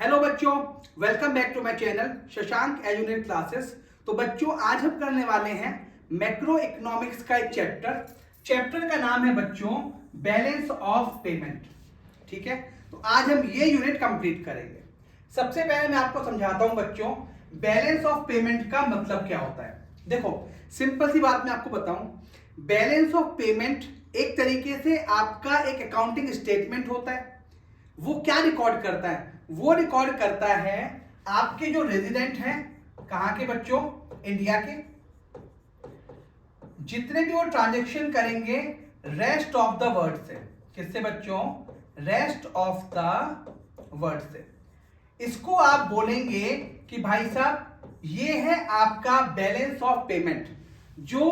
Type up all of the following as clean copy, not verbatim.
Hello बच्चों, welcome back to my channel Shashank Edunet classes. तो बच्चों आज हम करने वाले हैं मैक्रो इकोनॉमिक्स का एक चैप्टर का नाम है बच्चों बैलेंस ऑफ पेमेंट। ठीक है, तो आज हम ये यूनिट कंप्लीट करेंगे। सबसे पहले मैं आपको समझाता हूं बच्चों बैलेंस ऑफ पेमेंट का मतलब क्या होता है। देखो सिंपल सी बात मैं आपको बताऊं, बैलेंस ऑफ पेमेंट एक तरीके से आपका एक अकाउंटिंग स्टेटमेंट होता है। वो क्या रिकॉर्ड करता है? वो रिकॉर्ड करता है आपके जो रेजिडेंट हैं, कहां के बच्चों, इंडिया के, जितने भी वो ट्रांजैक्शन करेंगे रेस्ट ऑफ द वर्ल्ड से। किससे बच्चों? रेस्ट ऑफ द वर्ल्ड से। इसको आप बोलेंगे कि भाई साहब ये है आपका बैलेंस ऑफ पेमेंट जो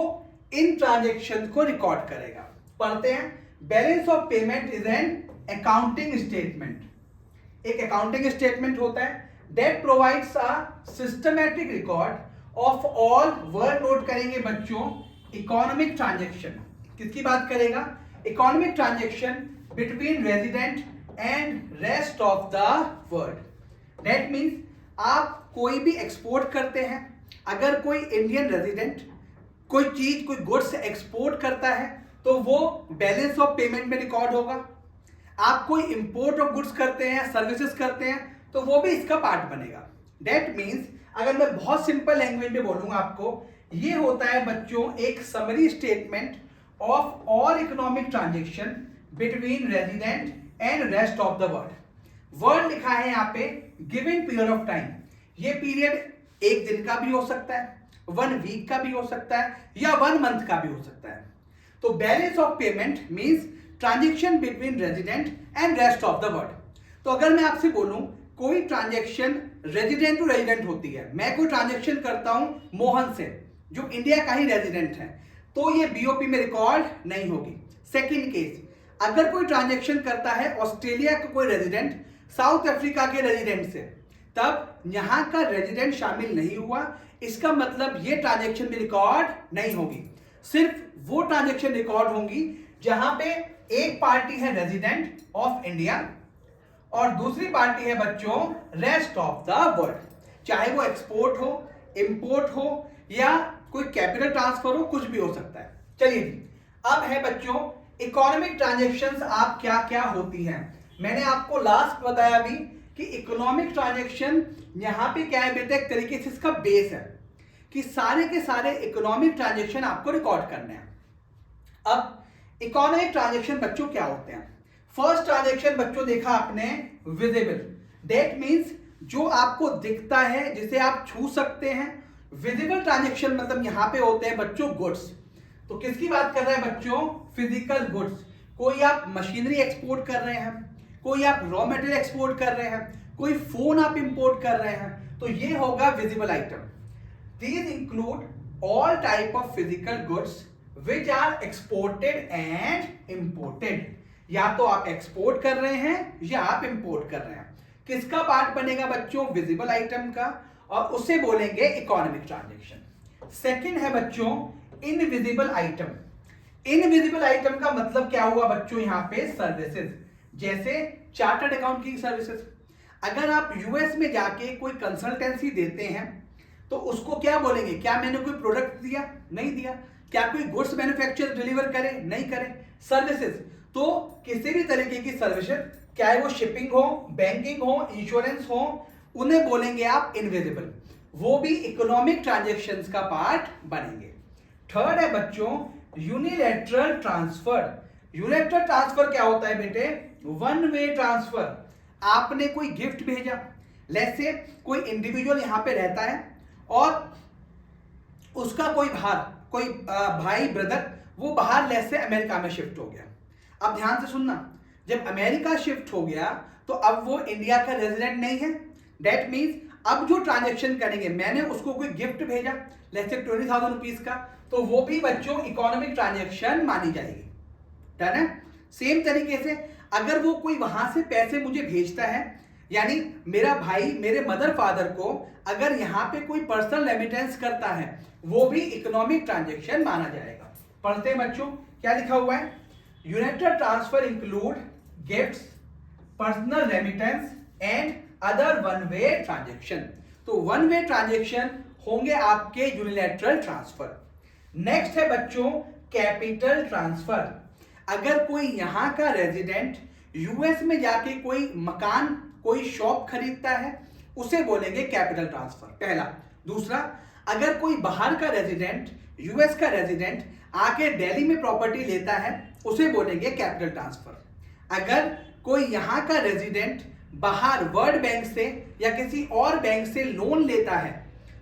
इन ट्रांजैक्शन को रिकॉर्ड करेगा। पढ़ते हैं, balance of payment is an accounting statement. एक अकाउंटिंग स्टेटमेंट होता है that provides a systematic record of all, word note करेंगे बच्चों, इकोनॉमिक ट्रांजैक्शन। किसकी बात करेगा? Economic transaction between resident and rest of the world. That means आप कोई भी एक्सपोर्ट करते हैं, अगर कोई इंडियन रेजिडेंट कोई चीज कोई गुड्स एक्सपोर्ट करता है तो वो बैलेंस ऑफ पेमेंट में रिकॉर्ड होगा। आप कोई इंपोर्ट ऑफ गुड्स करते हैं, सर्विसेज करते हैं, तो वो भी इसका पार्ट बनेगा। दैट मीन्स अगर मैं बहुत सिंपल लैंग्वेज में बोलूंगा आपको, ये होता है बच्चों एक summary statement of all economic transaction between resident and rest of the world. World लिखा है यहाँ पे गिवन पीरियड ऑफ टाइम। ये पीरियड एक दिन का भी हो सकता है, 1 वीक का भी हो सकता है, या 1 मंथ का भी हो सकता है। तो balance of payment means transaction between resident and rest of the world. तो अगर मैं आपसे बोलूं कोई ट्रांजैक्शन रेजिडेंट टू रेजिडेंट होती है, मैं कोई ट्रांजैक्शन करता हूं मोहन से जो इंडिया का ही रेजिडेंट है, तो ये बीओपी में रिकॉर्ड नहीं होगी। सेकंड केस, अगर कोई ट्रांजैक्शन करता है ऑस्ट्रेलिया का कोई रेजिडेंट साउथ अफ्रीका के रेजिडेंट से, तब यहां का रेजिडेंट शामिल नहीं हुआ, इसका मतलब ये ट्रांजैक्शन में रिकॉर्ड नहीं होगी। सिर्फ वो ट्रांजैक्शन रिकॉर्ड होंगी जहां पे एक पार्टी है रेजिडेंट ऑफ इंडिया और दूसरी पार्टी है बच्चों रेस्ट ऑफ द वर्ल्ड। चाहे वो एक्सपोर्ट हो, इंपोर्ट हो, या कोई कैपिटल ट्रांसफर हो, कुछ भी हो सकता है। चलिए अब है बच्चों इकोनॉमिक ट्रांजैक्शंस आप क्या क्या होती हैं। मैंने आपको लास्ट बताया भी कि इकोनॉमिक ट्रांजैक्शन यहां पे क्या है बेटा, एक तरीके से इसका बेस है कि सारे के सारे इकोनॉमिक ट्रांजैक्शन आपको रिकॉर्ड करने हैं। अब इकोनॉमिक ट्रांजैक्शन बच्चों क्या होते हैं? फर्स्ट ट्रांजैक्शन बच्चों देखा आपने विजिबल। दैट मींस जो आपको दिखता है, जिसे आप छू सकते हैं। विजिबल ट्रांजैक्शन मतलब यहां पे होते हैं बच्चों गुड्स। तो किसकी बात कर रहे हैं बच्चों? Physical goods. कोई आप मशीनरी एक्सपोर्ट कर रहे हैं, कोई आप रॉ मटेरियल एक्सपोर्ट कर रहे हैं, कोई फोन आप इंपोर्ट कर रहे हैं, तो ये होगा visible item. These include all type of physical goods which are exported and imported। या तो आप एक्सपोर्ट कर रहे हैं या आप इंपोर्ट कर रहे हैं। किसका पार्ट बनेगा बच्चों? विजिबल आइटम का, और उसे बोलेंगे इकोनॉमिक ट्रांजैक्शन। सेकंड है बच्चों इनविजिबल आइटम। इनविजिबल आइटम का मतलब क्या हुआ बच्चों? यहां पे सर्विसेज, जैसे चार्टर्ड अकाउंट की सर्विसेज। अगर आप यूएस में जाके कोई कंसल्टेंसी देते हैं तो उसको क्या बोलेंगे? क्या मैंने कोई प्रोडक्ट दिया? नहीं दिया। क्या कोई गुड्स मैन्युफैक्चर डिलीवर करे? नहीं करे। सर्विसेज, तो किसी भी तरीके की सर्विसेज, चाहे वो शिपिंग हो, बैंकिंग हो, इंश्योरेंस हो, उन्हें बोलेंगे आप इनविजिबल। वो भी इकोनॉमिक ट्रांजैक्शंस का पार्ट बनेंगे। थर्ड है बच्चों यूनिलैटरल ट्रांसफर। यूनिलैटरल ट्रांसफर क्या होता है बेटे? 1 वे ट्रांसफर। आपने कोई गिफ्ट भेजा, लेट्स से कोई इंडिविजुअल यहां पे रहता है और उसका कोई भाई ब्रदर वो बाहर लेट्स से अमेरिका में शिफ्ट हो गया। अब ध्यान से सुनना, जब अमेरिका शिफ्ट हो गया तो अब वो इंडिया का रेजिडेंट नहीं है। दैट मींस अब जो ट्रांजैक्शन करेंगे, मैंने उसको कोई गिफ्ट भेजा लेट्स से 20,000 रुपीज का, तो वो भी बच्चों इकोनॉमिक ट्रांजैक्शन मानी जाएगी। डन है? सेम तरीके से अगर वो कोई वहां से पैसे मुझे भेजता है, यानी मेरा भाई मेरे मदर फादर को अगर यहां पे कोई पर्सनल रेमिटेंस करता है, वो भी इकोनॉमिक ट्रांजैक्शन माना जाएगा। पढ़ते हैं बच्चों क्या लिखा हुआ है? Unilateral transfer include gifts, personal remittance and other one way transaction. तो वन वे ट्रांजेक्शन होंगे आपके यूनिलैटरल ट्रांसफर। नेक्स्ट है बच्चों कैपिटल ट्रांसफर। अगर कोई यहां का रेजिडेंट यूएस में जाके कोई मकान कोई शॉप खरीदता है उसे बोलेंगे कैपिटल ट्रांसफर, पहला। दूसरा, अगर कोई बाहर का रेजिडेंट यूएस का रेजिडेंट आके दिल्ली में प्रॉपर्टी लेता है उसे बोलेंगे कैपिटल ट्रांसफर। अगर कोई यहां का रेजिडेंट बाहर वर्ल्ड बैंक से या किसी और बैंक से लोन लेता है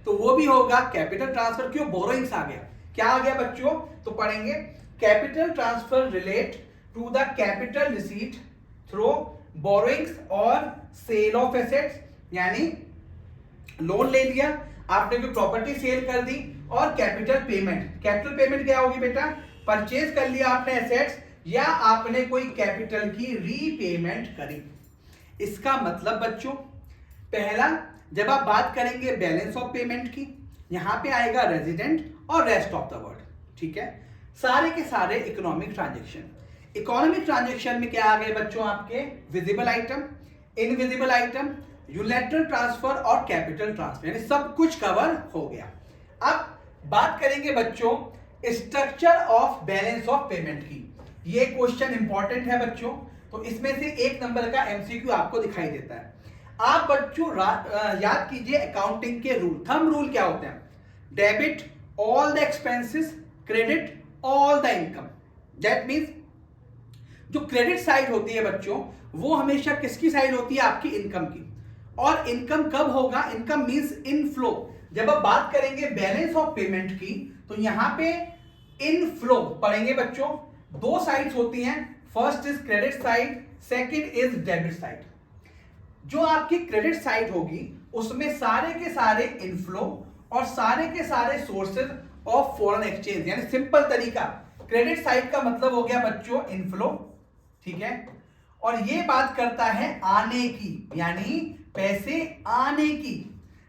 तो वो भी होगा कैपिटल ट्रांसफर। क्यों? बोरोइंग्स आ गया। क्या आ गया बच्चों? तो पढ़ेंगे capital transfer relate to the capital receipt through borrowings और सेल ऑफ एसेट्स, यानी लोन ले लिया आपने, कोई प्रॉपर्टी सेल कर दी, और कैपिटल पेमेंट। कैपिटल पेमेंट क्या होगी बेटा? परचेज कर लिया आपने एसेट्स या आपने कोई कैपिटल की रीपेमेंट करी। इसका मतलब बच्चों, पहला जब आप बात करेंगे बैलेंस ऑफ पेमेंट की, यहां पे आएगा रेजिडेंट और रेस्ट ऑफ द वर्ल्ड, ठीक है। सारे के सारे इकोनॉमिक ट्रांजैक्शन। इकोनॉमिक ट्रांजैक्शन में क्या आ गए बच्चों? आपके visible item, invisible item, unilateral transfer और कैपिटल ट्रांसफर, यानी सब कुछ कवर हो गया। अब बात करेंगे बच्चों structure of balance of payment की। ये क्वेश्चन इंपॉर्टेंट है बच्चों, तो इसमें से 1 नंबर का एमसीक्यू आपको दिखाई देता है। आप बच्चों याद कीजिए अकाउंटिंग के रूल, थंब रूल क्या होते हैं? Debit all the expenses, credit all the income. That means जो क्रेडिट साइड होती है बच्चों वो हमेशा किसकी साइड होती है? आपकी इनकम की। और इनकम कब होगा? Income means inflow. जब आप बात करेंगे बैलेंस ऑफ पेमेंट की तो यहां पे इनफ्लो पढ़ेंगे बच्चों। 2 साइड्स होती हैं, first is credit side, second is debit side. जो आपकी क्रेडिट साइड होगी उसमें सारे के सारे इनफ्लो और सारे के सारे सोर्सेज ऑफ फॉरेन एक्सचेंज, यानी सिंपल तरीका, क्रेडिट साइड का मतलब हो गया बच्चों इनफ्लो, ठीक है। और ये बात करता है आने की, यानी पैसे आने की।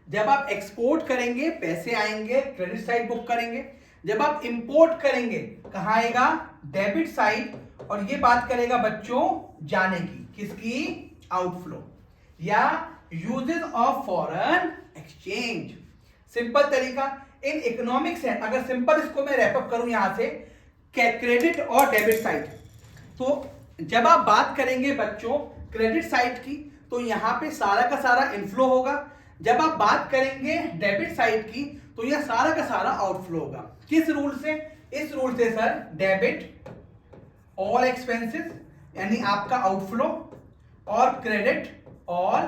जब आप एक्सपोर्ट करेंगे पैसे आएंगे, क्रेडिट साइड बुक करेंगे। जब आप इंपोर्ट करेंगे कहां आएगा? Debit side. और ये बात करेगा बच्चों जाने की, किसकी? आउटफ्लो या uses of foreign exchange. Simple तरीका इन इकोनॉमिक्स है। अगर सिंपल इसको मैं रैप अप करूं यहां से, क्रेडिट और डेबिट साइड, तो जब आप बात करेंगे बच्चों क्रेडिट साइड की तो यहां पे सारा का सारा इनफ्लो होगा। जब आप बात करेंगे डेबिट साइड की तो यह सारा का सारा आउटफ्लो होगा। किस रूल से? इस रूल से सर, डेबिट ऑल एक्सपेंसेस यानी आपका आउटफ्लो, और क्रेडिट ऑल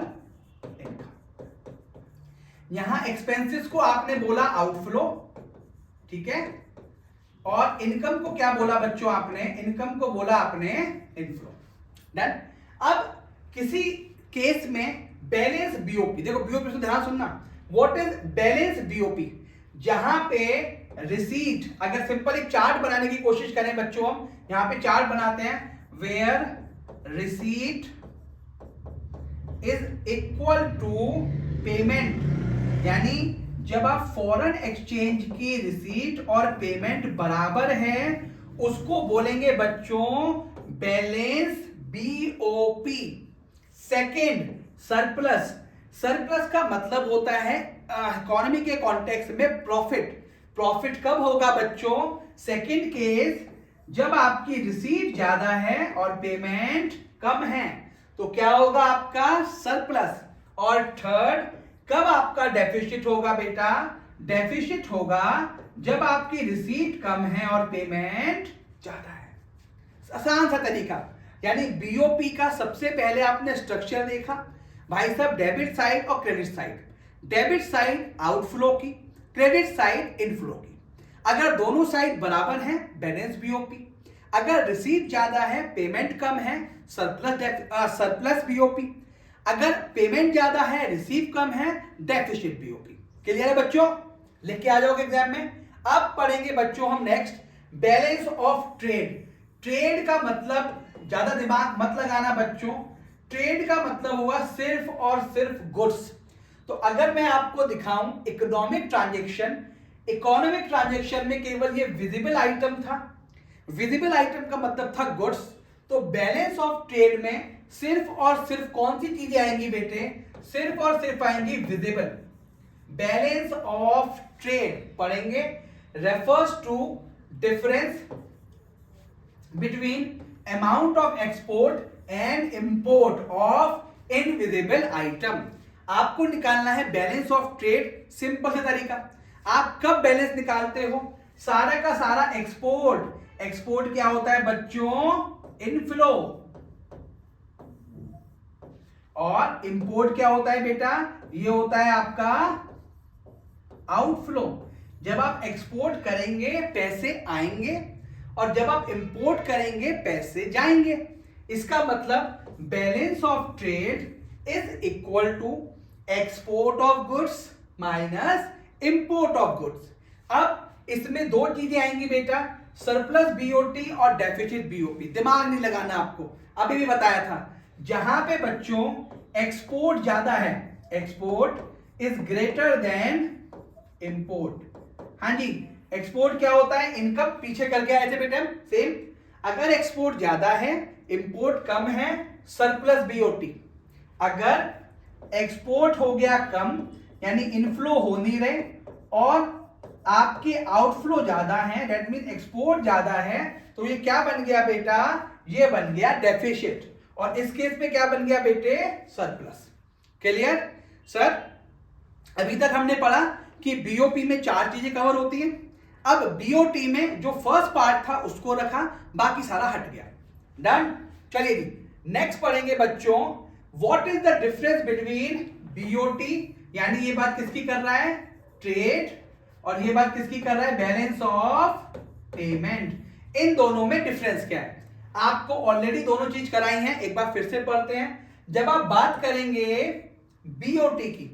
इनकम। यहां एक्सपेंसेस को आपने बोला आउटफ्लो, ठीक है, और इनकम को क्या बोला बच्चों आपने? इनकम को बोला आपने इनफ्लो। डन। अब किसी केस में बैलेंस बीओपी, देखो बीओपी से ध्यान सुनना, व्हाट इज बैलेंस बीओपी? जहां पे रिसीट, अगर सिंपल एक चार्ट बनाने की कोशिश करें बच्चों, हम यहां पे चार्ट बनाते हैं, where receipt is equal to payment, यानी जब आप फॉरेन एक्सचेंज की रिसीट और पेमेंट बराबर है उसको बोलेंगे बच्चों balance BOP. Second, surplus. Surplus का मतलब होता है इकोनॉमी के कॉन्टेक्स्ट में प्रॉफिट। प्रॉफिट कब होगा बच्चों? सेकेंड केस, जब आपकी रिसीट ज्यादा है और पेमेंट कम है तो क्या होगा? आपका सरप्लस। और थर्ड, कब आपका डेफिसिट होगा बेटा? डेफिसिट होगा जब आपकी रिसीट कम है और पेमेंट ज्यादा है। आसान सा तरीका, यानी बीओपी का सबसे पहले आपने स्ट्रक्चर देखा भाई साहब, डेबिट साइड और credit side. Debit side outflow की, क्रेडिट साइड इनफ्लो की। अगर दोनों साइड बराबर हैं बैलेंस बीओपी, अगर रिसीट ज्यादा है पेमेंट कम है सरप्लस बीओपी, अगर पेमेंट ज्यादा है रिसीव कम है डेफिसिट बीओपी। क्लियर है बच्चों? लिख के आ जाओगे एग्जाम में। अब पढ़ेंगे बच्चों हम next balance of trade. Trade का मतलब, ज्यादा दिमाग मत लगाना बच्चों, ट्रेड का मतलब हुआ सिर्फ और सिर्फ गुड्स। तो अगर मैं आपको दिखाऊं इकोनॉमिक ट्रांजैक्शन, इकोनॉमिक ट्रांजैक्शन में केवल ये विजिबल आइटम था, विजिबल आइटम का मतलब था गुड्स। तो बैलेंस ऑफ ट्रेड में सिर्फ और सिर्फ कौन सी चीजें आएंगी बेटे? सिर्फ और सिर्फ आएंगी विजिबल। बैलेंस ऑफ ट्रेड पढ़ेंगे, refers to difference between amount of export and import of invisible item. आपको निकालना है बैलेंस ऑफ ट्रेड। सिंपल सा तरीका, आप कब बैलेंस निकालते हो? सारा का सारा एक्सपोर्ट। एक्सपोर्ट क्या होता है बच्चों? इनफ्लो। और इंपोर्ट क्या होता है बेटा? ये होता है आपका आउटफ्लो। जब आप एक्सपोर्ट करेंगे पैसे आएंगे, और जब आप इंपोर्ट करेंगे पैसे जाएंगे। इसका मतलब balance of trade is equal to export of goods minus import of goods. अब इसमें दो चीजें आएंगी बेटा, सरप्लस बीओटी और डेफिसिट बीओपी। दिमाग नहीं लगाना आपको, अभी भी बताया था। जहां पे बच्चों एक्सपोर्ट ज्यादा है, export is greater than import. हाँ जी, एक्सपोर्ट क्या होता है? इनकम पीछे करके आए थे बेटा सेम। अगर एक्सपोर्ट ज्यादा है, इंपोर्ट कम है, सरप्लस बीओटी। अगर एक्सपोर्ट हो गया कम, यानी इनफ्लो हो नहीं रहे, और आपके आउटफ्लो ज्यादा है, दैट मीन एक्सपोर्ट ज्यादा है, तो ये क्या बन गया बेटा? ये बन गया डेफिसिट। और इस केस में क्या बन गया बेटे? सरप्लस। Clear sir? अभी तक हमने पढ़ा कि बीओपी में चार चीजें कवर होती हैं। अब बीओटी में जो फर्स्ट पार्ट था उसको रखा, बाकी सारा हट गया। डन? चलिए जी, नेक्स्ट पढ़ेंगे बच्चों, what is the difference between BOT, यानी ये बात किसकी कर रहा है? ट्रेड। और ये बात किसकी कर रहा है? Balance of payment. इन दोनों में डिफरेंस क्या है? आपको ऑलरेडी दोनों चीज कराई हैं, एक बार फिर से पढ़ते हैं। जब आप बात करेंगे बीओटी की,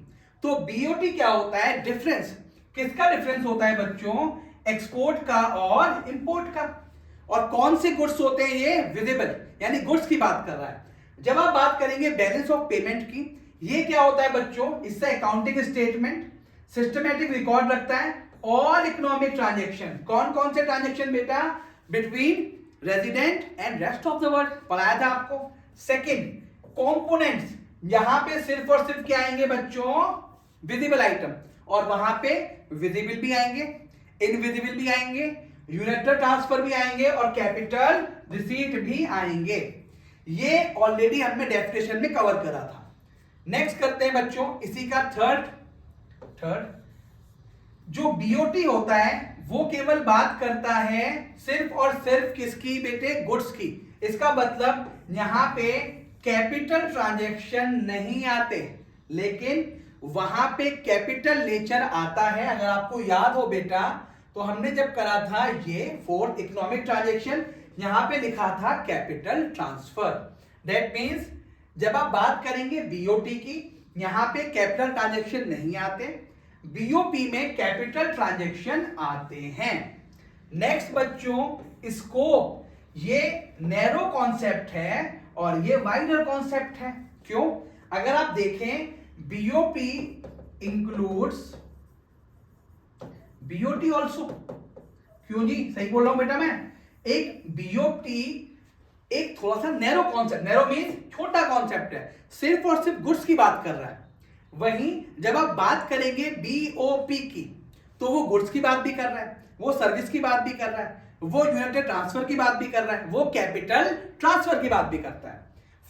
तो बीओटी क्या होता है? डिफरेंस। किसका डिफरेंस होता है बच्चों? एक्सपोर्ट का और इंपोर्ट का। और कौन से गुड्स होते हैं ये? विजिबल, यानी गुड्स की बात कर रहा है। जब आप बात करेंगे बैलेंस ऑफ पेमेंट की, ये क्या होता है बच्चों? इससे अकाउंटिंग स्टेटमेंट, सिस्टमैटिक रिकॉर्ड रखता है, और इकोनॉमिक ट्रांजेक्शन। कौन कौन से ट्रांजेक्शन बेटा? Between resident and rest of the world, पढ़ाया था आपको। Second, components. यहां पे सिर्फ और सिर्फ क्या आएंगे बच्चों? Visible item. और वहां पे विजिबल भी आएंगे, इनविजिबल भी आएंगे, यूनिटरी ट्रांसफर भी आएंगे, और कैपिटल रिसीट भी आएंगे। ये ऑलरेडी हमने डेफिनेशन में कवर करा था। नेक्स्ट करते हैं बच्चों इसी का थर्ड, जो बीओटी होता है वो केवल बात करता है सिर्फ और सिर्फ किसकी बेटे? गुड्स की। इसका मतलब यहां पे कैपिटल ट्रांजैक्शन नहीं आते, लेकिन वहां पे कैपिटल नेचर आता है। अगर आपको याद हो बेटा, तो हमने जब करा था ये फोर्थ इकोनॉमिक ट्रांजैक्शन, यहां पे लिखा था कैपिटल ट्रांसफर। दैट मींस जब आप बात करेंगे बीओटी की, यहां पे कैपिटल ट्रांजैक्शन नहीं आते, बीओपी में कैपिटल ट्रांजैक्शन आते हैं। नेक्स्ट बच्चों स्कोप, ये नैरो कॉन्सेप्ट है और ये वाइडर कॉन्सेप्ट है। क्यों? अगर आप देखें बीओपी इंक्लूड्स बीओटी ऑल्सो। क्यों जी? सही बोल रहा हूं बेटा मैं? एक बीओटी एक थोड़ा सा नैरो कॉन्सेप्ट, नैरो मीन्स छोटा कॉन्सेप्ट है, सिर्फ और सिर्फ गुड्स की बात कर रहा है। वहीं जब आप बात करेंगे बीओपी की, तो वो गुड्स की बात भी कर रहा है, वो सर्विस की बात भी कर रहा है, वो यूनिटरी ट्रांसफर की बात भी कर रहा है, वो कैपिटल ट्रांसफर की बात भी करता है।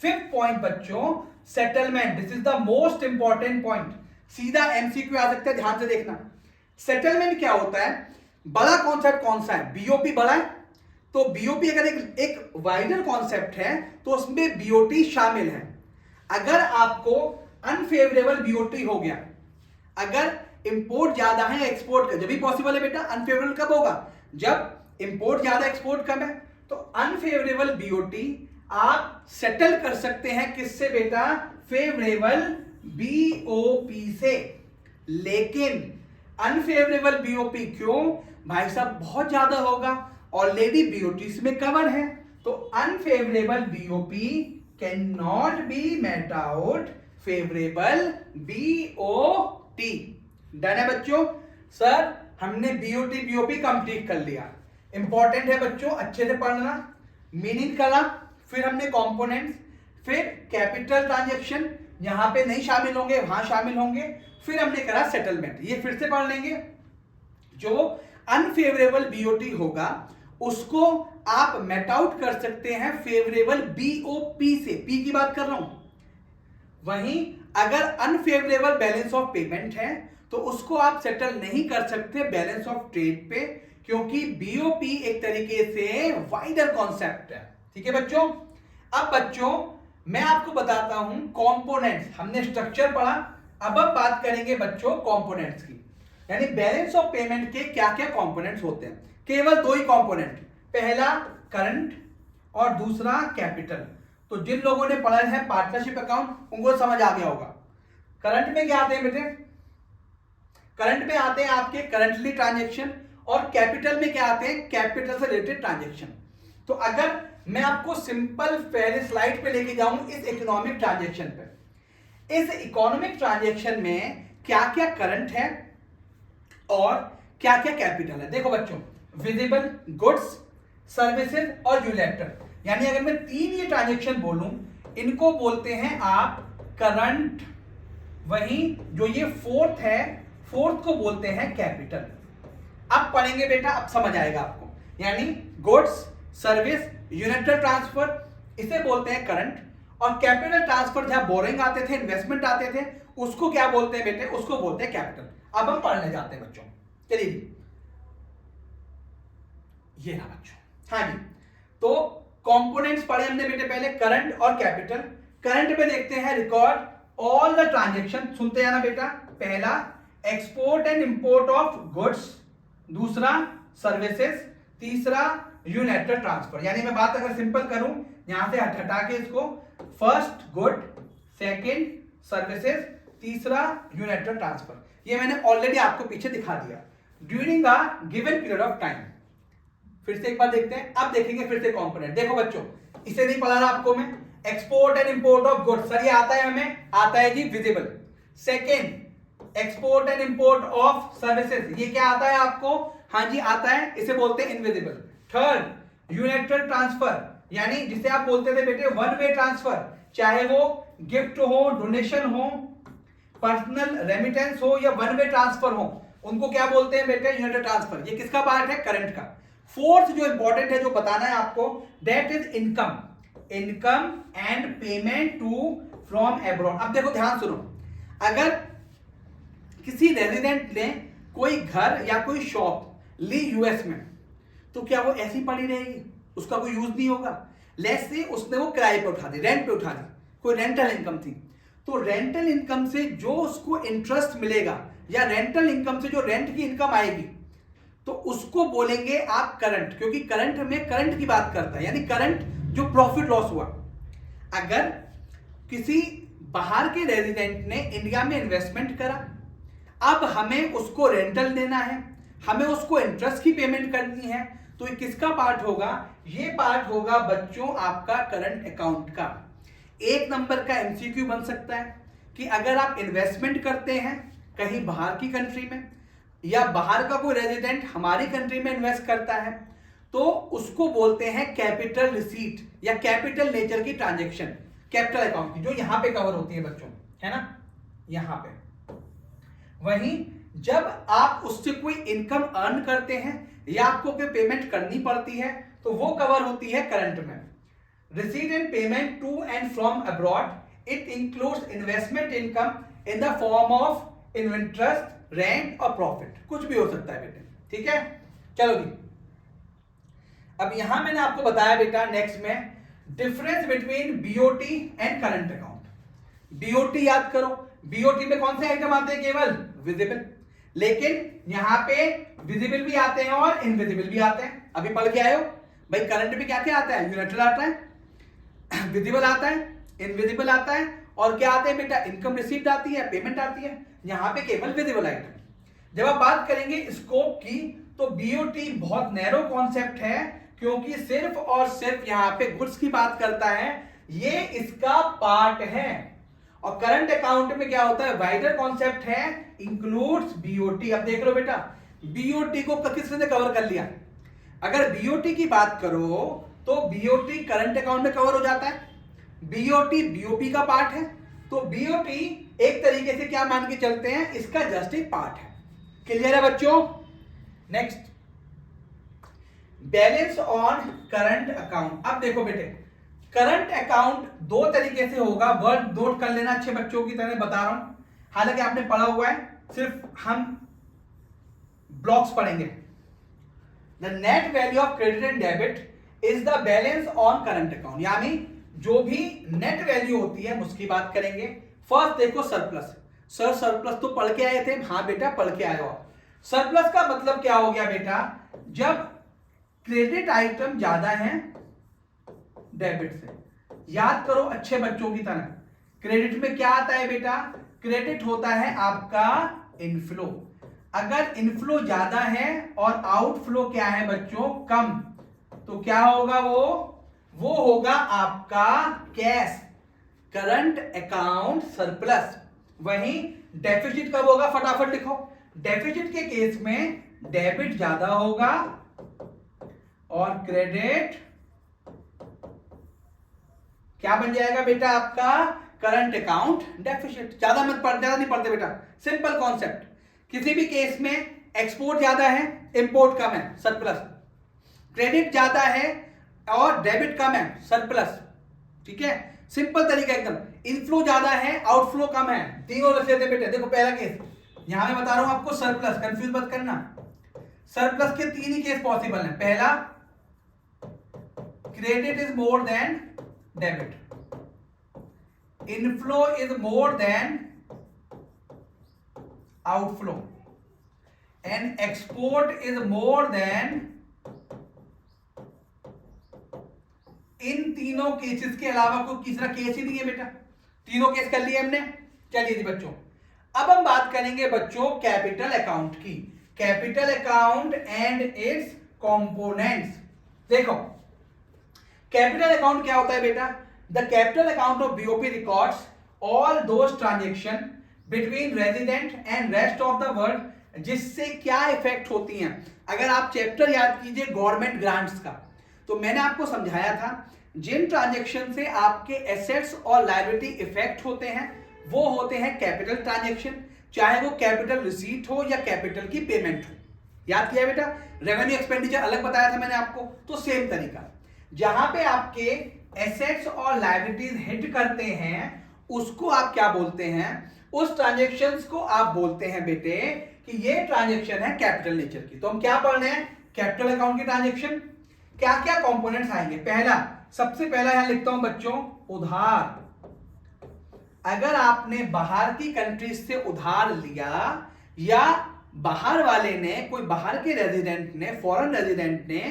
फिफ्थ पॉइंट बच्चों, settlement. This is the most important point. सीधा एमसीक्यू आ सकता है, ध्यान से देखना। सेटलमेंट क्या होता है? बड़ा कॉन्सेप्ट कौन सा है? बीओपी बड़ा है, तो बीओपी अगर एक वाइडर कॉन्सेप्ट है तो उसमें बीओटी शामिल है। अगर आपको अनफेवरेबल बीओटी हो गया, अगर इंपोर्ट ज्यादा है एक्सपोर्ट का, जब भी पॉसिबल है बेटा। अनफेवरेबल कब होगा? जब इंपोर्ट ज्यादा एक्सपोर्ट कम है। तो अनफेवरेबल बीओटी आप सेटल कर सकते हैं किससे बेटा? फेवरेबल बीओपी से। लेकिन अनफेवरेबल बीओपी क्यों भाई साहब? बहुत ज्यादा होगा, ऑलरेडी बीओटी में कवर है, तो unfavourable BOP can not be met out favourable BOT. Done है बच्चों? सर हमने बीओटी बीओपी कंप्लीट कर लिया। इंपॉर्टेंट है बच्चों, अच्छे से पढ़ना। मीनिंग करा, फिर हमने कंपोनेंट्स, फिर कैपिटल ट्रांजैक्शन यहां पे नहीं शामिल होंगे, वहां शामिल होंगे। फिर हमने करा सेटलमेंट, ये फिर से पढ़ लेंगे। जो अनफेवरेबल बीओटी होगा उसको आप मेट आउट कर सकते हैं फेवरेबल बीओपी से, पी की बात कर रहा हूं। वहीं अगर अनफेवरेबल बैलेंस ऑफ पेमेंट है तो उसको आप सेटल नहीं कर सकते बैलेंस ऑफ ट्रेड पे, क्योंकि बीओपी एक तरीके से वाइडर कॉन्सेप्ट है। ठीक है बच्चों। अब बच्चों मैं आपको बताता हूं कंपोनेंट्स, हमने स्ट्रक्चर पढ़ा, अब बात करेंगे बच्चों कंपोनेंट्स की, यानी बैलेंस ऑफ पेमेंट के क्या क्या कंपोनेंट्स होते हैं। केवल दो ही कंपोनेंट, पहला करंट और दूसरा कैपिटल। तो जिन लोगों ने पढ़ा है पार्टनरशिप अकाउंट उनको समझ आ गया होगा। करंट में क्या आते हैं बेटे, करंट में आते हैं आपके करंटली ट्रांजेक्शन, और कैपिटल में क्या आते हैं, कैपिटल से रिलेटेड ट्रांजेक्शन। तो अगर मैं आपको सिंपल पहले स्लाइड पे लेके जाऊं इस इकोनॉमिक ट्रांजेक्शन पे, इस इकोनॉमिक ट्रांजेक्शन में क्या क्या करंट है और क्या क्या कैपिटल है। देखो बच्चों, विजिबल, गुड्स, सर्विसेज और यूनिलेटरल, यानी अगर मैं तीन ये ट्रांजेक्शन बोलूं, इनको बोलते हैं आप करंट। वहीं जो ये फोर्थ है, फोर्थ को बोलते हैं कैपिटल। अब पढ़ेंगे बेटा, अब समझ आएगा आपको। यानी गुड्स, सर्विस, यूनिलेटरल ट्रांसफर, इसे बोलते हैं करंट, और कैपिटल ट्रांसफर जहां बोरिंग आते थे, इन्वेस्टमेंट आते थे, उसको क्या बोलते हैं बेटे, उसको बोलते हैं कैपिटल। अब हम पढ़ने जाते हैं बच्चों, चलिए ये रहा बच्चों। हाँ जी, तो कंपोनेंट्स पढ़े हमने बेटे पहले, करंट और कैपिटल। करंट में देखते हैं रिकॉर्ड ऑल द ट्रांजेक्शन, सुनते जाना बेटा। पहला export and import of goods, दूसरा सर्विसेज, तीसरा यूनिलेटरल ट्रांसफर। यानी मैं बात अगर सिंपल करूं, यहां से हटा के इसको, फर्स्ट गुड, सेकंड सर्विसेज, तीसरा यूनिलेटरल ट्रांसफर। ये मैंने ऑलरेडी आपको पीछे दिखा दिया। During the given period of time, फिर से एक बार देखते हैं। अब देखेंगे फिर से कंपोनेंट। देखो बच्चों, इसे नहीं पढ़ा रहा आपको मैं, export and import of goods, sir ये आता है हमें, आता है जी visible. Second export and import of services, ये क्या आता है आपको, हाँ जी आता है, इसे बोलते हैं इनविजिबल। थर्ड यूनिलेटरल ट्रांसफर, यानी जिसे आप बोलते थे बेटे वन वे ट्रांसफर, चाहे वो गिफ्ट हो, डोनेशन हो, पर्सनल रेमिटेंस हो या वन वे ट्रांसफर हो, उनको क्या बोलते हैं बेटे, यूनिलेटरल ट्रांसफर। ये किसका पार्ट है, करंट का। फोर्थ जो इंपॉर्टेंट है, जो बताना है आपको, that is income, income and payment to from abroad. अब देखो ध्यान सुनो, अगर किसी रेजिडेंट ने कोई घर या कोई शॉप ली यूएस में, तो क्या वो ऐसी पड़ी रहेगी, उसका कोई यूज नहीं होगा। लेट्स से उसने वो किराए पे उठा दी, रेंट पे उठा दी, कोई रेंटल इनकम थी, तो रेंटल इनकम से जो उसको इंटरेस्ट मिलेगा या रेंटल इनकम से जो रेंट की इनकम आएगी, तो उसको बोलेंगे आप करंट, क्योंकि करंट में करंट की बात करता है, यानी करंट जो प्रॉफिट लॉस हुआ। अगर किसी बाहर के रेजिडेंट ने इंडिया में इन्वेस्टमेंट करा, अब हमें उसको रेंटल देना है, हमें उसको इंटरेस्ट की पेमेंट करनी है, तो ये किसका पार्ट होगा, ये पार्ट होगा बच्चों आपका करंट अकाउंट का। एक नंबर का एमसीक्यू बन सकता है कि अगर आप इन्वेस्टमेंट करते हैं कहीं बाहर की कंट्री में, या बाहर का कोई रेजिडेंट हमारी कंट्री में इन्वेस्ट करता है, तो उसको बोलते हैं कैपिटल रिसीट या कैपिटल नेचर की ट्रांजेक्शन, कैपिटल अकाउंट की, जो यहां पे कवर होती है बच्चों, है ना, यहां पे। वहीं जब आप उससे कोई इनकम अर्न करते हैं या आपको कोई पेमेंट करनी पड़ती है, तो वो कवर होती है करंट में। Receipt and payment to and from abroad, it includes investment income in the form of interest, rent और प्रॉफिट, कुछ भी हो सकता है बेटे, ठीक है। चलो जी, अब यहां मैंने आपको बताया बेटा नेक्स्ट में difference between BOT and current account. BOT याद करो, बीओटी में कौन से आइटम आते हैं, केवल विजिबल, लेकिन यहां पे विजिबल भी आते हैं और इनविजिबल भी आते हैं। अभी पढ़ के आए हो भाई, करंट में क्या क्या आता है, यूनिलेटरल आता है, विजिबल आता है, इनविजिबल आता है, और क्या आते हैं बेटा, इनकम रिसीव्ड आती है, पेमेंट आती है। यहां पे केवल विजिबल आइटम। जब आप बात करेंगे स्कोप की, तो बीओटी बहुत नैरो कॉन्सेप्ट है, क्योंकि सिर्फ और सिर्फ यहां पे गुड्स की बात करता है, ये इसका पार्ट है। और करंट अकाउंट में क्या होता है, वाइडर कॉन्सेप्ट है, इंक्लूड्स बीओटी। अब देख लो बेटा, बीओटी को किसने कवर कर लिया, अगर बीओटी की बात करो तो बीओटी करंट अकाउंट में कवर हो जाता है, बीओटी बीओपी का पार्ट है, तो बीओपी एक तरीके से क्या मान के चलते हैं, इसका जस्ट एक पार्ट है। क्लियर है बच्चों? Next, balance on current account. अब देखो बेटे, करंट अकाउंट दो तरीके से होगा, वर्ड नोट कर लेना अच्छे बच्चों की तरह बता रहा हूं, हालांकि आपने पढ़ा हुआ है, सिर्फ हम ब्लॉक्स पढ़ेंगे। The net value of credit and debit is the balance on current account, यानी जो भी नेट वैल्यू होती है उसकी बात करेंगे। फर्स्ट देखो सरप्लस। सर सरप्लस तो पढ़ के आए थे? हाँ बेटा पढ़ के आए हो। सरप्लस का मतलब क्या हो गया बेटा, जब क्रेडिट आइटम ज्यादा है डेबिट से। याद करो अच्छे बच्चों की तरह, क्रेडिट में क्या आता है बेटा, क्रेडिट होता है आपका इनफ्लो। अगर इनफ्लो ज्यादा है और आउटफ्लो क्या है बच्चों, कम, तो क्या होगा, वो होगा आपका कैश, करंट अकाउंट सरप्लस। वहीं डेफिसिट कब होगा, फटाफट लिखो। डेफिसिट के केस में डेबिट ज्यादा होगा और क्रेडिट क्या बन जाएगा बेटा आपका, करंट अकाउंट डेफिसिट। ज्यादा नहीं पढ़ते बेटा, सिंपल कॉन्सेप्ट। किसी भी केस में एक्सपोर्ट ज्यादा है, इंपोर्ट कम है, सरप्लस। क्रेडिट ज्यादा है और डेबिट कम है, सरप्लस। ठीक है, सिंपल तरीका एकदम। इनफ्लो ज्यादा है, आउटफ्लो कम है, तीनों रख लेते बेटे। देखो पहला केस यहां मैं बता रहा हूं आपको, सरप्लस, कंफ्यूज मत करना। सरप्लस के तीन ही केस पॉसिबल हैं। पहला, credit is more than debit, inflow is more than outflow, and export is more than. इन तीनों केसेस के अलावा कोई तीसरा केस ही नहीं है बेटा। तीनों केस कर लिए हमने। चलिए जी बच्चों, अब हम बात करेंगे बच्चों कैपिटल अकाउंट की। Capital account and it's components. देखो कैपिटल अकाउंट क्या होता है बेटा, the capital account of BOP records all those transaction between resident and rest of the world. जिससे क्या इफेक्ट होती हैं, अगर आप चैप्टर याद कीजिए गवर्नमेंट ग्रांट्स का, तो मैंने आपको समझाया था जिन ट्रांजेक्शन से आपके एसेट्स और लायबिलिटी इफेक्ट होते हैं वो होते हैं कैपिटल ट्रांजेक्शन, चाहे वो कैपिटल रिसीट हो या कैपिटल की पेमेंट हो। याद किया बेटा? रेवेन्यू एक्सपेंडिचर अलग बताया था मैंने आपको, तो सेम तरीका, जहां पे आपके एसेट्स और लायबिलिटीज हिट करते हैं उसको आप क्या बोलते हैं, उस ट्रांजेक्शन्स को आप बोलते हैं बेटे कि ये ट्रांजेक्शन है कैपिटल नेचर की। तो हम क्या पढ़ रहे हैं, कैपिटल अकाउंट की ट्रांजेक्शन। क्या क्या कंपोनेंट्स आएंगे, पहला, सबसे पहला यहां लिखता हूं बच्चों, उधार। अगर आपने बाहर की कंट्रीज से उधार लिया या बाहर वाले ने, कोई बाहर के रेजिडेंट ने, फॉरेन रेजिडेंट ने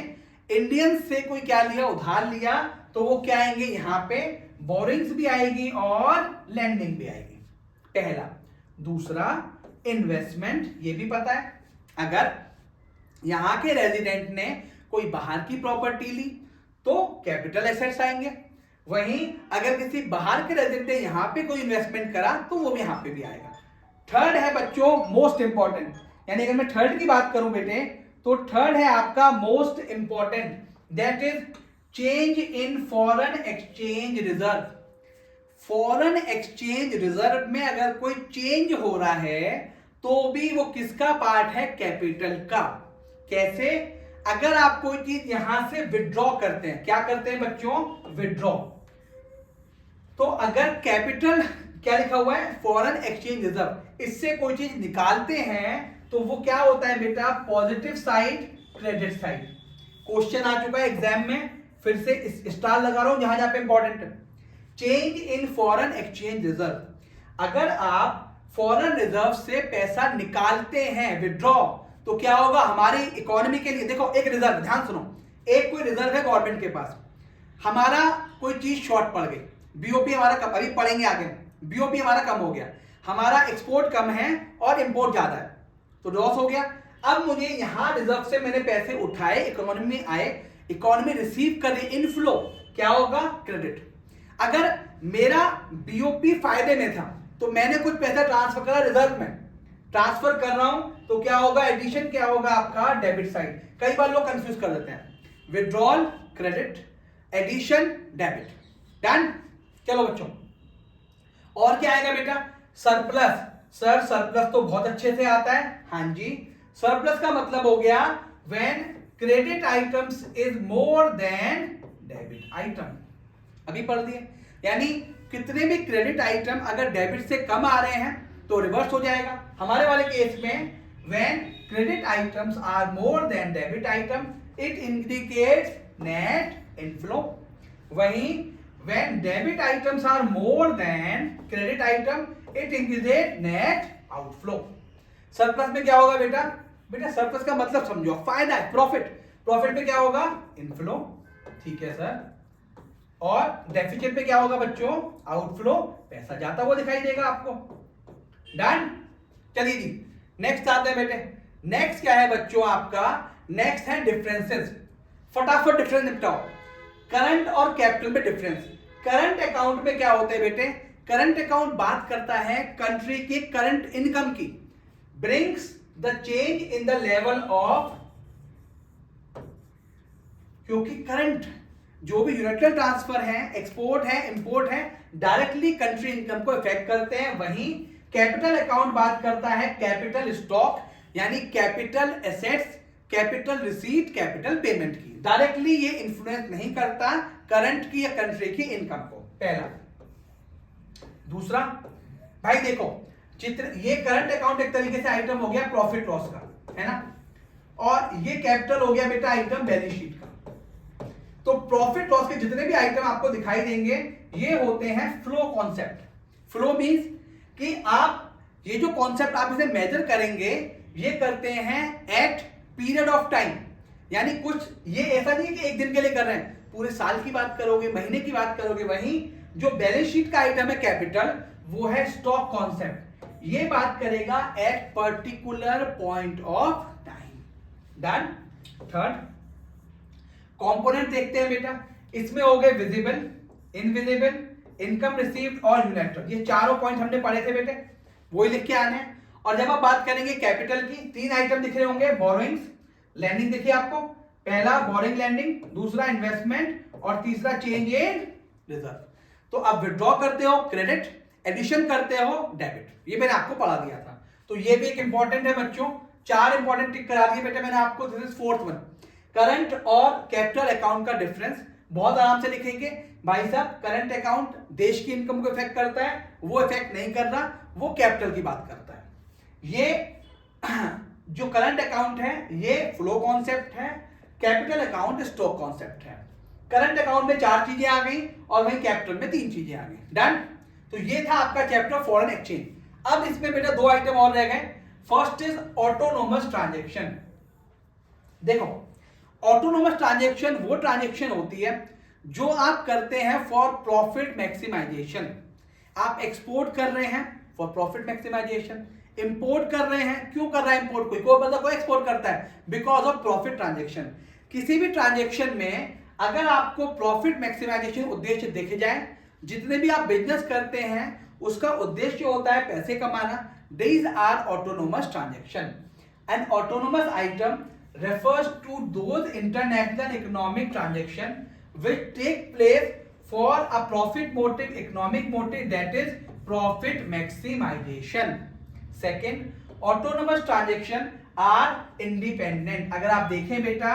इंडियन से कोई क्या लिया, उधार लिया, तो वो क्या आएंगे यहां पे, बोरिंग्स भी आएगी और लैंडिंग भी आएगी, पहला। दूसरा, इन्वेस्टमेंट, ये भी पता है, अगर यहां के रेजिडेंट ने कोई बाहर की प्रॉपर्टी ली तो कैपिटल एसेट्स आएंगे। वहीं अगर किसी बाहर के रेजिडेंट ने यहां पे कोई इन्वेस्टमेंट करा तो वो भी यहां पे भी आएगा। थर्ड है बच्चों मोस्ट इंपॉर्टेंट, यानी अगर मैं थर्ड की बात करूं बेटे, तो थर्ड है आपका most important, that is change in foreign exchange reserve. Foreign exchange reserve में अगर कोई चेंज हो रहा है तो भी वो किसका पार्ट है, कैपिटल का। कैसे, अगर आप कोई चीज यहां से विड्रॉ करते हैं, क्या करते हैं बच्चों, विड्रॉ, तो अगर कैपिटल क्या लिखा हुआ है, फॉरेन एक्सचेंज रिजर्व, इससे कोई चीज निकालते हैं तो वो क्या होता है बेटा, positive side, credit side. Question आ चुका है एग्जाम में, फिर से स्टार लगा रहा हूं जहां जहां पे इंपॉर्टेंट है। Change in foreign exchange reserve, अगर आप फॉरेन रिजर्व से पैसा निकालते हैं, विड्रॉ, तो क्या होगा हमारी इकोनॉमी के लिए। देखो एक रिजर्व, ध्यान सुनो, एक कोई रिजर्व है गवर्नमेंट के पास, हमारा कोई चीज शॉर्ट पड़ गई, बीओपी हमारा कम, अभी पढ़ेंगे आगे, बीओपी हमारा कम हो गया, हमारा एक्सपोर्ट कम है और इंपोर्ट ज्यादा है, तो लॉस हो गया। अब मुझे यहां रिजर्व से मैंने पैसे उठाए, इकोनॉमी में आए, इकोनॉमी रिसीव कर रही, इनफ्लो, क्या होगा, क्रेडिट। अगर मेरा बीओपी फायदे में था तो मैंने कुछ पैसा ट्रांसफर करा रिजर्व में, ट्रांसफर कर रहा हूं तो क्या होगा, एडिशन क्या होगा आपका, डेबिट साइड। कई बार लोग कंफ्यूज कर देते हैं, withdrawal credit, addition debit, done. चलो बच्चों, और क्या आएगा बेटा, सरप्लस। सर सरप्लस तो बहुत अच्छे से आता है, हाँ जी। सरप्लस का मतलब हो गया when credit items is more than debit item, अभी पढ़ दिए। यानी कितने भी क्रेडिट आइटम अगर डेबिट से कम आ रहे हैं तो रिवर्स हो जाएगा। हमारे वाले केस में when credit items are more than debit item it indicates net inflow. वहीं when debit items are more than credit item it indicates net outflow। Surplus में क्या होगा बेटा, बेटा सरप्लस का मतलब समझो, फायदा है, प्रॉफिट। प्रॉफिट में क्या होगा, इनफ्लो, ठीक है सर। और डेफिसिट पे क्या होगा बच्चों, आउटफ्लो, पैसा जाता हुआ दिखाई देगा आपको। डन। चलिए जी नेक्स्ट आते हैं बेटे। नेक्स्ट क्या है बच्चों आपका, नेक्स्ट है डिफरेंसेस। फटाफट डिफरेंस निपटाओ। करंट और कैपिटल में डिफरेंस। करंट अकाउंट में क्या होते हैं बेटे, करंट अकाउंट बात करता है कंट्री की करंट इनकम की, brings the change in the level of, क्योंकि करंट जो भी यूनिटरी ट्रांसफर है, एक्सपोर्ट है, इंपोर्ट है, डायरेक्टली कंट्री इनकम को इफेक्ट करते हैं। वहीं कैपिटल अकाउंट बात करता है कैपिटल स्टॉक यानी capital assets, capital receipt, capital payment की। डायरेक्टली ये इन्फ्लुएंस नहीं करता करंट की या कंट्री की इनकम को, पहला। दूसरा भाई देखो चित्र, ये करंट अकाउंट एक तरीके से आइटम हो गया प्रॉफिट लॉस का, है ना, और ये कैपिटल हो गया बेटा आइटम बैलेंस शीट का। तो प्रॉफिट लॉस के जितने भी आइटम आपको दिखाई देंगे ये होते हैं फ्लो कॉन्सेप्ट। फ्लो मींस कि आप ये जो कॉन्सेप्ट आप इसे मेजर करेंगे ये करते हैं एट पीरियड ऑफ टाइम, यानी कुछ ये ऐसा नहीं है कि एक दिन के लिए कर रहे हैं, पूरे साल की बात करोगे, महीने की बात करोगे। वहीं जो बैलेंस शीट का आइटम है कैपिटल, वो है स्टॉक कॉन्सेप्ट, ये बात करेगा at particular point of time. Done. Third component देखते हैं बेटा, इसमें हो गए विजिबल, इनविजिबल, इनकम रिसीव्ड और यूनिटरी। ये चारों पॉइंट हमने पढ़े थे बेटे, वही लिख के आने हैं। और जब आप बात करेंगे कैपिटल की, तीन आइटम दिख रहे होंगे, बोरोइंग्स, लैंडिंग देखिए आपको, पहला बोरिंग लैंडिंग, दूसरा इन्वेस्टमेंट और तीसरा चेंज इन रिजर्व। तो आप विड्रॉ करते हो क्रेडिट, एडिशन करते हो डेबिट, ये मैंने आपको पढ़ा दिया था। तो ये भी एक इंपॉर्टेंट है बच्चों, चार इंपॉर्टेंट टिक करा दिए बेटे मैंने आपको। This is fourth one. Current और कैपिटल अकाउंट का डिफरेंस बहुत आराम से लिखेंगे भाई साहब। करंट अकाउंट देश की इनकम को इफेक्ट करता है, वो इफेक्ट नहीं कर रहा, वो कैपिटल की बात करता है। ये जो करंट अकाउंट है ये फ्लो कॉन्सेप्ट है, कैपिटल अकाउंट स्टॉक कॉन्सेप्ट है। करंट अकाउंट में चार चीजें आ गई और वहीं कैपिटल में तीन चीजें आ गई। डन। तो ये था आपका चैप्टर फॉरेन एक्सचेंज। अब इसमें बेटा दो आइटम और रह गए। First is autonomous transaction. देखो ऑटोनोमस ट्रांजैक्शन वो ट्रांजैक्शन होती है जो आप करते हैं फॉर प्रॉफिट मैक्सिमाइजेशन। आप एक्सपोर्ट कर रहे हैं फॉर प्रॉफिट मैक्सिमाइजेशन, इंपोर्ट कर रहे हैं, क्यों कर रहा है इंपोर्ट, कोई बंदा कोई एक्सपोर्ट करता है बिकॉज ऑफ प्रॉफिट ट्रांजैक्शन। किसी भी ट्रांजैक्शन में अगर आपको प्रॉफिट मैक्सिमाइजेशन उद्देश्य देखे जाए, जितने भी आप बिजनेस करते हैं उसका उद्देश्य होता है पैसे कमाना। These are autonomous transaction. An autonomous item refers to those international economic transaction which take place for a profit motive, economic motive, that is profit maximization. Second, autonomous transaction are independent. अगर आप देखें बेटा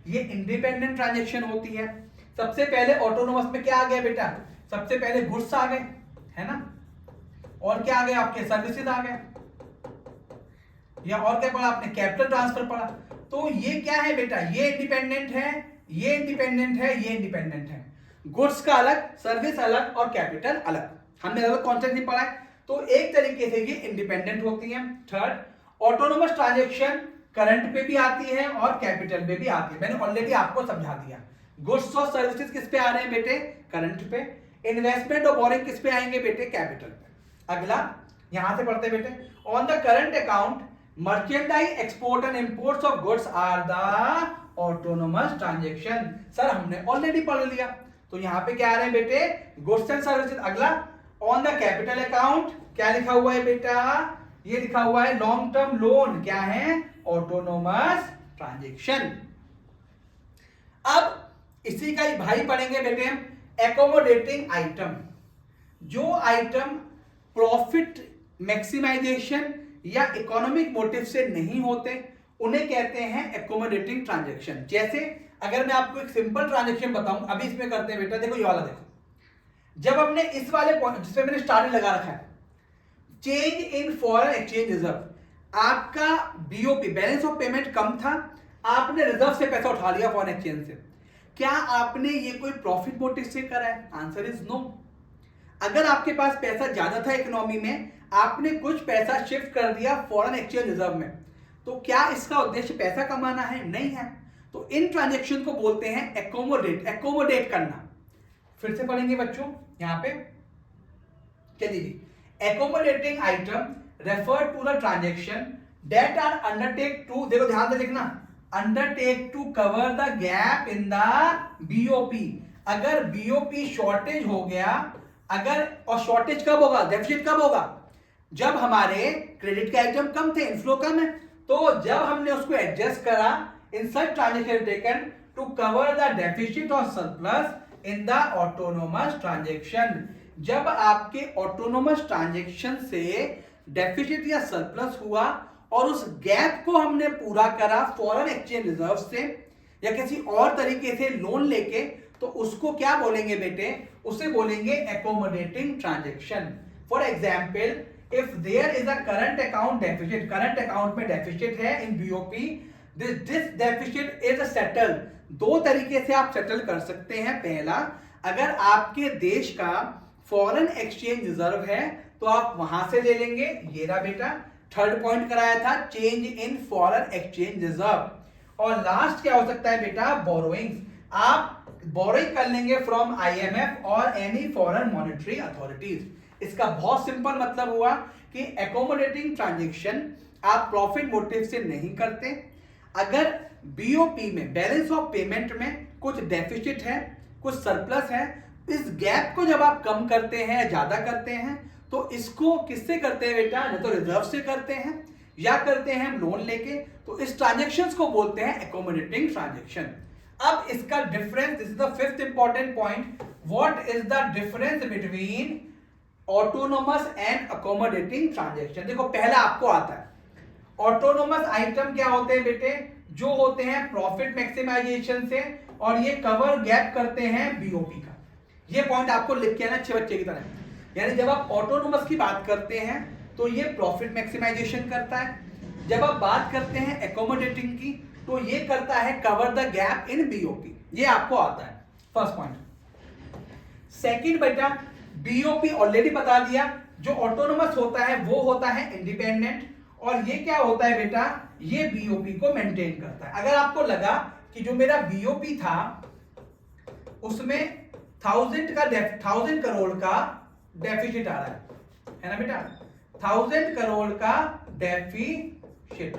ये independent transaction होती है। सबसे पहले autonomous में क्या आ गया बेटा, सबसे पहले गुड्स आ गए, है ना, और क्या आ गए आपके सर्विसेज आ गए, या और क्या पढ़ा आपने, कैपिटल ट्रांसफर पढ़ा। तो ये क्या है बेटा, ये इंडिपेंडेंट है, ये इंडिपेंडेंट है, ये इंडिपेंडेंट है। गुड्स का अलग, सर्विस अलग और कैपिटल अलग, हमने अलग कॉन्सेप्ट नहीं पढ़ा है। तो एक तरीके से ये इंडिपेंडेंट होती है। थर्ड, ऑटोनोमस ट्रांजैक्शन करंट पे भी आती है और कैपिटल पे भी आती है, मैंने ऑलरेडी आपको समझा दिया। गुड्स और सर्विसेज किस पे आ रहे हैं बेटे, करंट पे। इन्वेस्टमेंट और बोरिंग किस पे आएंगे बेटे, कैपिटल पे। अगला यहां से पढ़ते बेटे, on the current account merchandise export and imports of goods are the autonomous transaction. Sir हमने ऑलरेडी पढ़ लिया, तो यहां पे क्या आ रहे हैं बेटे, गुड्स एंड सर्विसेज। अगला ऑन द कैपिटल अकाउंट क्या लिखा हुआ है बेटा, ये लिखा हुआ है लॉन्ग टर्म लोन, क्या है, ऑटोनोमस ट्रांजैक्शन। अब इसी का ही भाई पढ़ेंगे बेटे हम, एकोमोडेटिंग आइटम। जो आइटम प्रॉफिट मैक्सिमाइजेशन या इकोनॉमिक मोटिव से नहीं होते, उन्हें कहते हैं एकोमोडेटिंग ट्रांजैक्शन। जैसे अगर मैं आपको एक सिंपल ट्रांजैक्शन बताऊं, अभी इसमें करते हैं बेटा, देखो ये वाला देखो, जब हमने इस वाले पॉइंट जिसमें मैंने स्टार्टिंग लगा रखा है change in foreign exchange reserve, आपका बीओपी बैलेंस ऑफ पेमेंट कम था, आपने रिजर्व से पैसा उठा लिया फॉरेन एक्सचेंज से, क्या आपने ये कोई प्रॉफिट मोटिव से करा है? Answer is no. अगर आपके पास पैसा ज्यादा था इकोनॉमी में, आपने कुछ पैसा शिफ्ट कर दिया फॉरेन एक्सचेंज रिजर्व में, तो क्या इसका उद्देश्य पैसा कमाना है? नहीं है। तो इन ट्रांजैक्शन को बोलते हैं एकोमोडेट, एकोमोडेट करना। फिर से पढ़ेंगे बच्चों यहां पे, चलिए जी, accommodating item refer to the transaction that are undertake to, देखो ध्यान से लिखना, undertake to cover the gap in the BOP। अगर BOP शॉर्टेज हो गया, अगर, और शॉर्टेज कब होगा, डेफिसिट कब होगा, जब हमारे क्रेडिट के आइटम कम थे, इनफ्लो कम है, तो जब हमने उसको एडजस्ट करा, in such transaction taken to cover the deficit और surplus in the autonomous transaction. जब आपके ऑटोनोमस ट्रांजैक्शन से डेफिसिट या सरप्लस हुआ और उस गैप को हमने पूरा करा फॉरेन एक्सचेंज रिजर्व से या किसी और तरीके से लोन लेके, तो उसको क्या बोलेंगे बेटे, उसे बोलेंगे accommodating transaction. For example, if there is a current account deficit, current account में डेफिसिट है in BOP, this deficit is settle. दो तरीके से आप सेटल कर सकते हैं। पहला, अगर आपके देश का फॉरेन एक्सचेंज रिजर्व है तो आप वहां से ले लेंगे, ये रहा बेटा, थर्ड पॉइंट कराया था, change in foreign exchange reserve. और लास्ट क्या हो सकता है बेटा, बोरोइंग्स, आप बोरोइंग कर लेंगे फ्रॉम आईएमएफ और एनी फॉरेन मॉनेटरी अथॉरिटीज। इसका बहुत सिंपल मतलब हुआ कि एकोमोडेटिंग ट्रांजैक्शन आप प्रॉफिट मोटिव से नहीं करते। अगर बीओपी में बैलेंस ऑफ पेमेंट में कुछ डेफिसिट है, कुछ सरप्लस है, इस गैप को जब आप कम करते हैं, ज्यादा करते हैं, तो इसको किससे करते हैं बेटा, या तो रिजर्व से करते हैं या करते हैं हम लोन लेके, तो इस ट्रांजैक्शंस को बोलते हैं एकोमोडेटिंग ट्रांजैक्शन। अब इसका difference, this is the fifth important point, what is the difference between autonomous and accommodating transaction. देखो पहला आपको आता है, ऑटोनोमस आइटम क्या होते हैं बेटे, जो होते हैं प्रॉफिट मैक्सिमाइजेशन से, और ये कवर गैप करते हैं बीओपी का। ये पॉइंट आपको लिख के आना अच्छे बच्चे की तरह, यानी जब आप ऑटोनोमस की बात करते हैं तो ये प्रॉफिट मैक्सिमाइजेशन करता है, जब आप बात करते हैं एकोमोडेटिंग की तो ये करता है cover the gap in BOP. ये आपको आता है फर्स्ट पॉइंट। सेकंड बेटा, बीओपी ऑलरेडी बता दिया, जो ऑटोनोमस होता है वो होता है इंडिपेंडेंट, और ये क्या होता है बेटा, ये बीओपी को मेंटेन करता है। अगर आपको लगा कि जो मेरा बीओपी था उसमें 1000 करोड़ का डेफिसिट आ रहा है ना बेटा, 1000 करोड़ का डेफिसिट,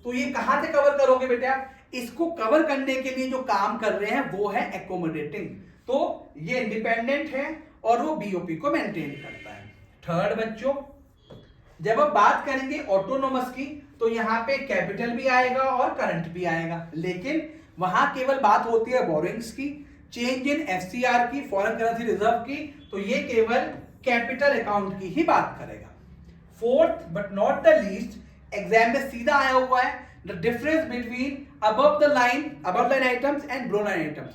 तो ये कहां से कवर करोगे बेटा, इसको कवर करने के लिए जो काम कर रहे हैं वो है एकोमोडेटिंग। तो ये इंडिपेंडेंट है और वो बीओपी को मेंटेन करता है। थर्ड बच्चों, जब आप बात करेंगे ऑटोनोमस की तो यहां पे कैपिटल भी आएगा और करंट भी आएगा, लेकिन वहां केवल बात होती है बोरिंग्स की, चेंज इन एफसीआर की, फॉरेन करेंसी रिजर्व की, तो ये केवल कैपिटल अकाउंट की ही बात करेगा। Fourth but not the least, exam में सीधा आया हुआ है, the difference between above line items and below line items.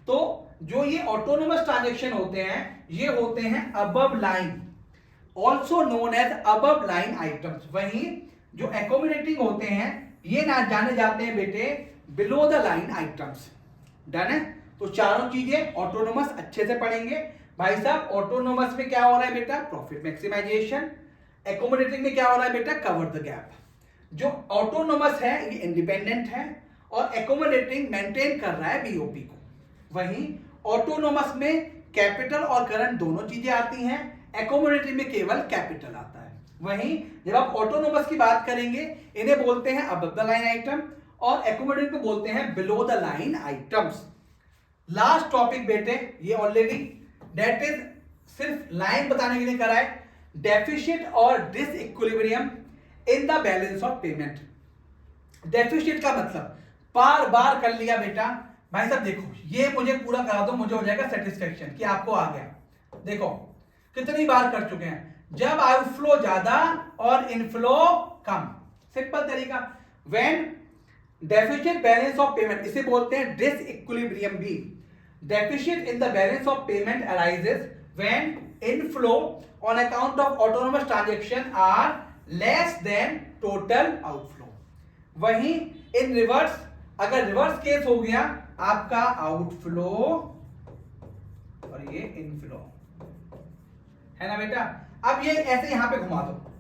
तो जो ये ऑटोनोमस ट्रांजैक्शन होते हैं ये होते हैं above line, also known as above line items. वहीं जो एकोमोडेटिंग होते हैं ये ना जाने जाते हैं बेटे below the line items. Done है, तो चारों चीजें ऑटोनोमस अच्छे से पढ़ेंगे भाई साहब। ऑटोनोमस में क्या हो रहा है बेटा, प्रॉफिट मैक्सिमाइजेशन, एकोमोडेटिंग में क्या हो रहा है बेटा, कवर द गैप। जो ऑटोनोमस है ये इंडिपेंडेंट है और एकोमोडेटिंग मेंटेन कर रहा है बीओपी को। वहीं ऑटोनोमस में कैपिटल और करंट दोनों चीजें आती हैं, एकोमोडेटिव में केवल कैपिटल आता है। वहीं जब आप ऑटोनोमस की बात करेंगे इन्हें बोलते हैं अबव द लाइन आइटम और एकोमोडेटिव को बोलते हैं below the line items. Last topic बेटे, ये ऑलरेडी दैट इज सिर्फ लाइन बताने के लिए करा है, डेफिसिट और disequilibrium in the balance of payment. Deficit का मतलब बार बार कर लिया बेटा भाई साहब, देखो ये मुझे पूरा करा दो, मुझे हो जाएगा सेटिस्फेक्शन कि आपको आ गया। देखो कितनी बार कर चुके हैं, जब आउटफ्लो ज्यादा और इनफ्लो कम। सिंपल तरीका। When deficient balance of payment, इसे बोलते हैं डिसइक्विलिब्रियम भी। Deficient in the balance of payment arises when inflow on account of autonomous transaction are less than total outflow. वहीं इन रिवर्स, अगर रिवर्स केस हो गया आपका आउटफ्लो और ये इनफ्लो, है ना बेटा। अब ये ऐसे यहां पे घुमा दो,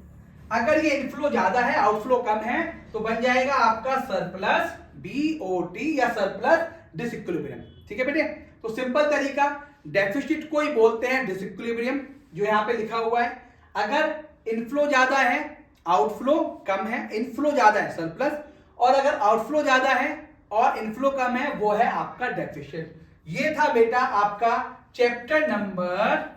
अगर ये इनफ्लो ज्यादा है आउटफ्लो कम है तो बन जाएगा आपका सरप्लस बीओटी या सरप्लस डिसइक्विलिब्रियम। ठीक है बेटे। तो सिंपल तरीका, डेफिसिट को ही बोलते हैं डिसइक्विलिब्रियम, जो यहां पे लिखा हुआ है। अगर इनफ्लो ज्यादा है आउटफ्लो कम है, इनफ्लो ज्यादा है सरप्लस, और अगर आउटफ्लो ज्यादा है और इनफ्लो कम है वो है आपका डेफिशिएंट। ये था बेटा आपका चैप्टर नंबर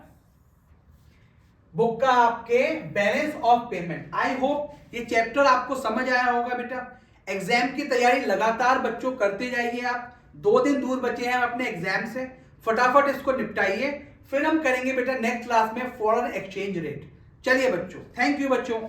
बुक का आपके balance of payment. I hope ये चैप्टर आपको समझ आया होगा बेटा। एग्जाम की तैयारी लगातार बच्चों करते जाइए आप। 2 दिन दूर बचे हैं अपने एग्जाम से, फटाफट इसको निपटाइए, फिर हम करेंगे बेटा नेक्स्ट क्लास में फॉरेन एक्सचेंज रेट। चलिए बच्चों, थैंक यू बच्चों।